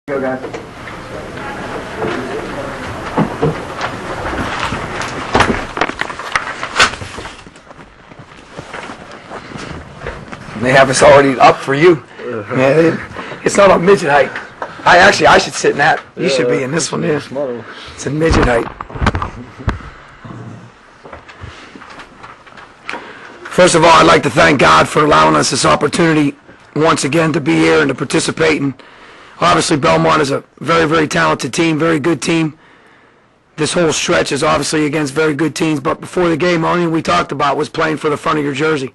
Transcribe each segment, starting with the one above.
Go, guys. They have us already up for you. Man, it's not on midget height. I should sit in that. You should be in this one here. It's in midget height. First of all, I'd like to thank God for allowing us this opportunity once again to be here and to participate. And obviously, Belmont is a very, very talented team, very good team. This whole stretch is obviously against very good teams. But before the game, the only thing we talked about was playing for the front of your jersey.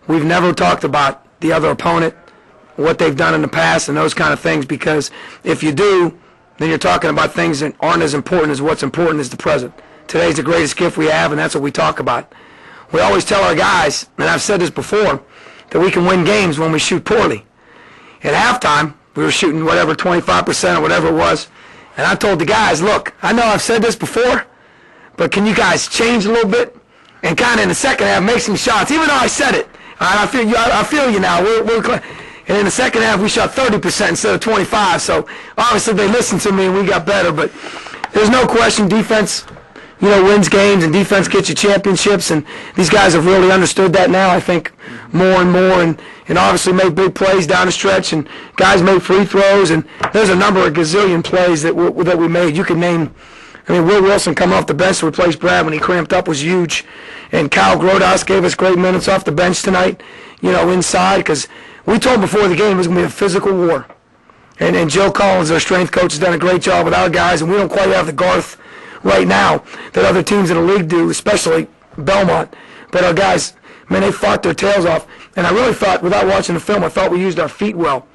We've never talked about the other opponent, what they've done in the past, and those kind of things, because if you do, then you're talking about things that aren't as important as what's important is the present. Today's the greatest gift we have, and that's what we talk about. We always tell our guys, and I've said this before, that we can win games when we shoot poorly. At halftime, we were shooting whatever, 25% or whatever it was, and I told the guys, look, I know I've said this before, but can you guys change a little bit and kind of in the second half make some shots, even though I said it. I feel you now. And in the second half, we shot 30% instead of 25%. So obviously they listened to me and we got better. But there's no question defense, wins games, and defense gets you championships. And these guys have really understood that now, I think, more and more. And obviously made big plays down the stretch. And guys made free throws. And there's a number of gazillion plays that we made. You can name. Will Wilson coming off the bench to replace Brad when he cramped up was huge. And Kyle Grodas gave us great minutes off the bench tonight, inside, because we told before the game it was going to be a physical war. And Joe Collins, our strength coach, has done a great job with our guys, and we don't quite have the Garth right now that other teams in the league do, especially Belmont. But our guys, man, they fought their tails off. And I really thought, without watching the film, I thought we used our feet well.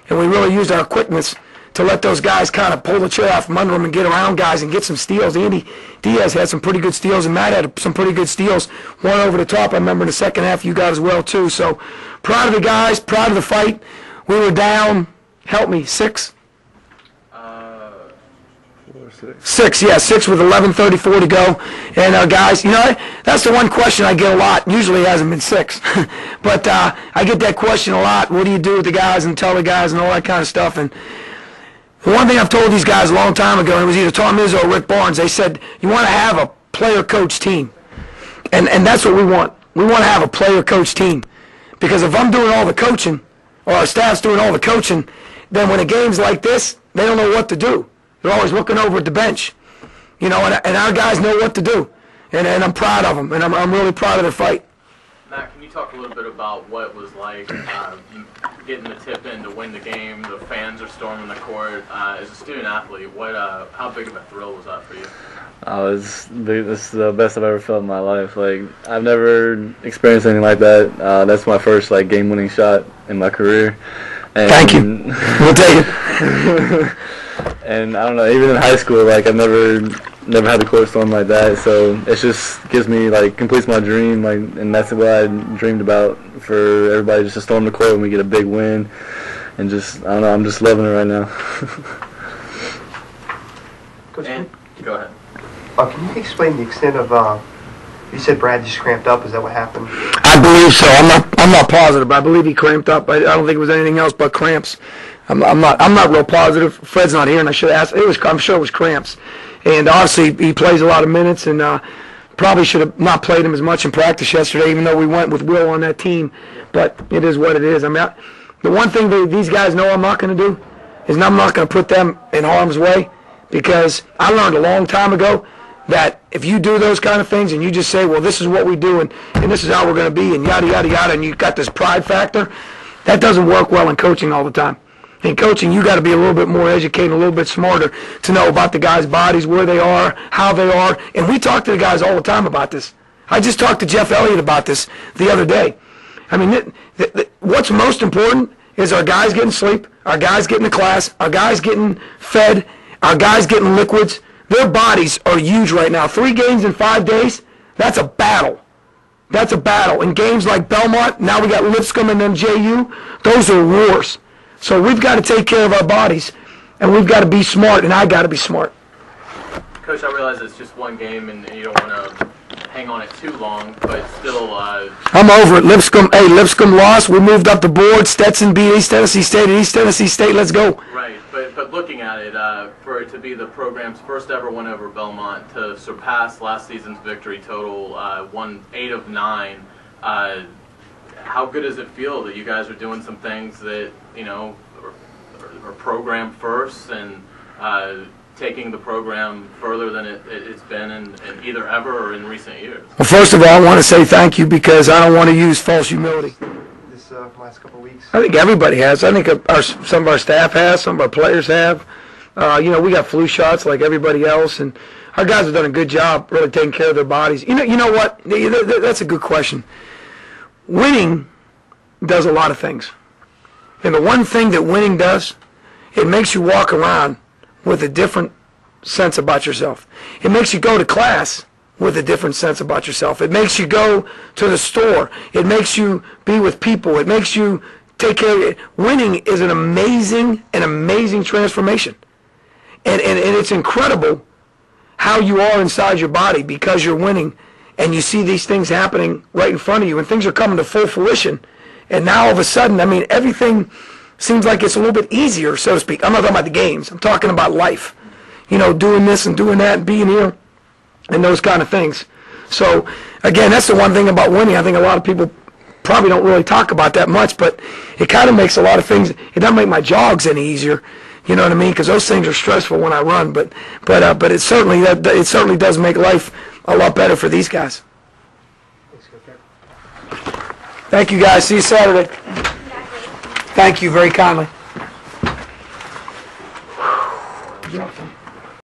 And we really used our quickness to let those guys kind of pull the chair out from under them and get around guys and get some steals. Andy Diaz had some pretty good steals, and Matt had some pretty good steals. One over the top, I remember in the second half you got as well, too. So proud of the guys, proud of the fight. We were down, help me, 6? 6, yeah, 6 with 11:34 to go. And our guys, that's the one question I get a lot. Usually it hasn't been 6. But I get that question a lot. What do you do with the guys and tell the guys and all that kind of stuff? And the one thing I've told these guys a long time ago, and it was either Tom Izzo or Rick Barnes, they said, you want to have a player-coach team. And that's what we want. We want to have a player-coach team. Because if I'm doing all the coaching, or our staff's doing all the coaching, then when a game's like this, they don't know what to do. They're always looking over at the bench. And our guys know what to do. And I'm proud of them, and I'm really proud of their fight. Matt, can you talk a little bit about what it was like getting the tip in to win the game? The fans are storming the court. As a student athlete, how big of a thrill was that for you? This is the best I've ever felt in my life. I've never experienced anything like that. That's my first game-winning shot in my career. And thank you. We'll take it. And I don't know, even in high school, I've never had the court storm like that. So it just gives me completes my dream, and that's what I dreamed about, for everybody just to storm the court when we get a big win. And just, I don't know, I'm just loving it right now. Coach, go ahead. Can you explain the extent of, you said Brad just cramped up, is that what happened? I believe so. I'm not positive, but I believe he cramped up. I don't think it was anything else but cramps. I'm not real positive. Fred's not here, and I should ask. I'm sure it was cramps. And obviously he plays a lot of minutes, and probably should have not played him as much in practice yesterday, even though we went with Will on that team. But it is what it is. The one thing these guys know I'm not going to do is I'm not going to put them in harm's way, because I learned a long time ago that if you do those kind of things and you just say, well, this is what we do and this is how we're going to be and yada, yada, yada, and you've got this pride factor, that doesn't work well in coaching all the time. In coaching, you got to be a little bit more educated, a little bit smarter to know about the guys' bodies, where they are, how they are. And we talk to the guys all the time about this. I just talked to Jeff Elliott about this the other day. What's most important is our guys getting sleep, our guys getting to class, our guys getting fed, our guys getting liquids. Their bodies are huge right now. 3 games in 5 days, that's a battle. That's a battle. In games like Belmont, now we got Lipscomb and then JU, those are wars. So we've got to take care of our bodies, and we've got to be smart, and I got to be smart. Coach, I realize it's just one game, and you don't want to hang on it too long, but still... I'm over it. Lipscomb lost. We moved up the board. Stetson beat East Tennessee State at East Tennessee State. Let's go. Right. But looking at it, for it to be the program's first ever win over Belmont, to surpass last season's victory total, won 8 of 9. How good does it feel that you guys are doing some things that are program first and taking the program further than it's been in either ever or in recent years? Well, first of all, I want to say thank you because I don't want to use false humility. This last couple of weeks. I think everybody has. I think some of our staff has, some of our players have. We got flu shots like everybody else, and our guys have done a good job really taking care of their bodies. You know what? That's a good question. Winning does a lot of things. And the one thing that winning does, it makes you walk around with a different sense about yourself. It makes you go to class with a different sense about yourself. It makes you go to the store. It makes you be with people. It makes you take care of it. Winning is an amazing transformation. And it's incredible how you are inside your body because you're winning and you see these things happening right in front of you and things are coming to full fruition. And now all of a sudden, everything seems like it's a little bit easier, so to speak. I'm not talking about the games. I'm talking about life. Doing this and doing that and being here and those kind of things. So, again, that's the one thing about winning. I think a lot of people probably don't really talk about that much, but it kind of makes a lot of things, it doesn't make my jogs any easier, you know what I mean? Because those things are stressful when I run, but it certainly does make life a lot better for these guys. Thank you, guys. See you Saturday. Thank you very kindly.